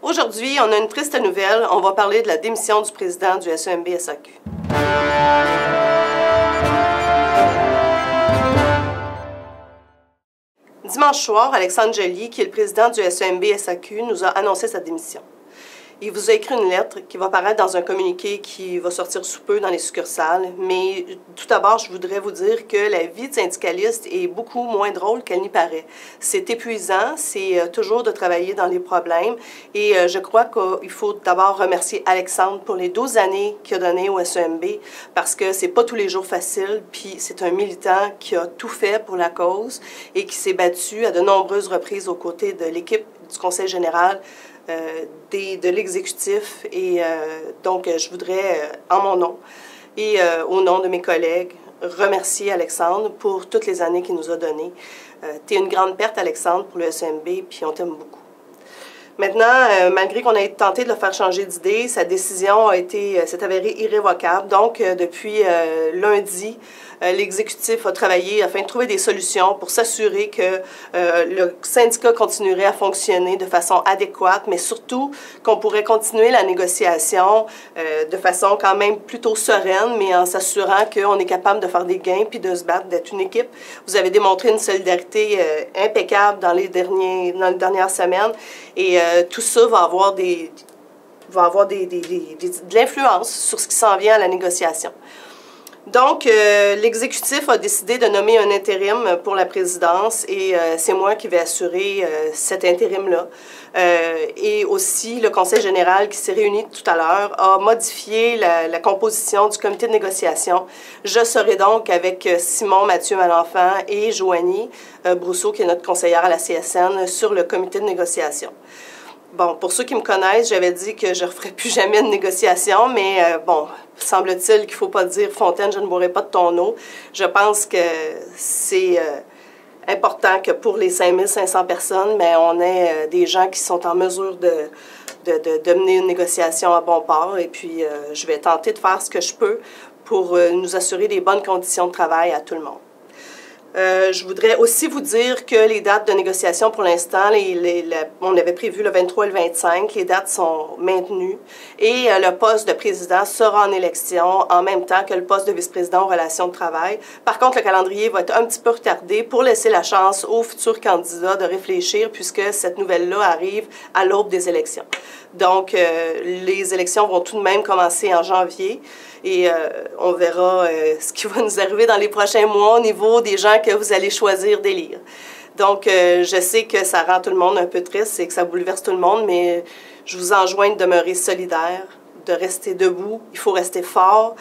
Aujourd'hui, on a une triste nouvelle. On va parler de la démission du président du SEMB-SAQ. Dimanche soir, Alexandre Joly, qui est le président du SEMB-SAQ, nous a annoncé sa démission. Il vous a écrit une lettre qui va paraître dans un communiqué qui va sortir sous peu dans les succursales. Mais tout d'abord, je voudrais vous dire que la vie de syndicaliste est beaucoup moins drôle qu'elle n'y paraît. C'est épuisant, c'est toujours de travailler dans les problèmes. Et je crois qu'il faut d'abord remercier Alexandre pour les 12 années qu'il a données au SEMB, parce que c'est pas tous les jours facile. Puis c'est un militant qui a tout fait pour la cause et qui s'est battu à de nombreuses reprises aux côtés de l'équipe du Conseil général, de l'exécutif, et donc je voudrais, en mon nom et au nom de mes collègues, remercier Alexandre pour toutes les années qu'il nous a données. Tu es une grande perte, Alexandre, pour le SEMB, puis on t'aime beaucoup. Maintenant, malgré qu'on ait tenté de le faire changer d'idée, sa décision s'est avérée irrévocable. Donc, depuis lundi, l'exécutif a travaillé afin de trouver des solutions pour s'assurer que le syndicat continuerait à fonctionner de façon adéquate, mais surtout qu'on pourrait continuer la négociation de façon quand même plutôt sereine, mais en s'assurant qu'on est capable de faire des gains puis de se battre, d'être une équipe. Vous avez démontré une solidarité impeccable dans les dernières semaines, et tout ça va avoir de l'influence sur ce qui s'en vient à la négociation. Donc, l'exécutif a décidé de nommer un intérim pour la présidence, et c'est moi qui vais assurer cet intérim-là. Et aussi, le Conseil général qui s'est réuni tout à l'heure a modifié la composition du comité de négociation. Je serai donc avec Simon Mathieu Malenfant et Joanie Brousseau, qui est notre conseillère à la CSN, sur le comité de négociation. Bon, pour ceux qui me connaissent, j'avais dit que je ne referais plus jamais de négociation, mais bon, semble-t-il qu'il ne faut pas dire « Fontaine, je ne boirai pas de ton eau ». Je pense que c'est important que pour les 5500 personnes, mais on ait des gens qui sont en mesure de mener une négociation à bon port. Et puis, je vais tenter de faire ce que je peux pour nous assurer des bonnes conditions de travail à tout le monde. Je voudrais aussi vous dire que les dates de négociation, pour l'instant, on avait prévu le 23 et le 25, les dates sont maintenues, et le poste de président sera en élection en même temps que le poste de vice-président aux relations de travail. Par contre, le calendrier va être un petit peu retardé pour laisser la chance aux futurs candidats de réfléchir, puisque cette nouvelle-là arrive à l'aube des élections. Donc, les élections vont tout de même commencer en janvier, et on verra ce qui va nous arriver dans les prochains mois au niveau des gens que vous allez choisir d'élire. Donc, je sais que ça rend tout le monde un peu triste et que ça bouleverse tout le monde, mais je vous enjoins de demeurer solidaire, de rester debout. Il faut rester fort.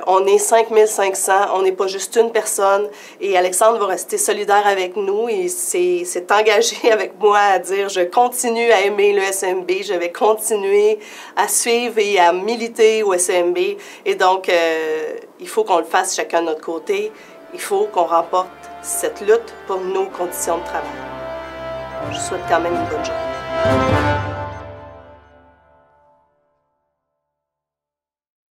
On est 5500, on n'est pas juste une personne, et Alexandre va rester solidaire avec nous, et s'est engagé avec moi à dire « Je continue à aimer le SEMB, je vais continuer à suivre et à militer au SEMB », et donc il faut qu'on le fasse chacun de notre côté. Il faut qu'on remporte cette lutte pour nos conditions de travail. Je vous souhaite quand même une bonne journée.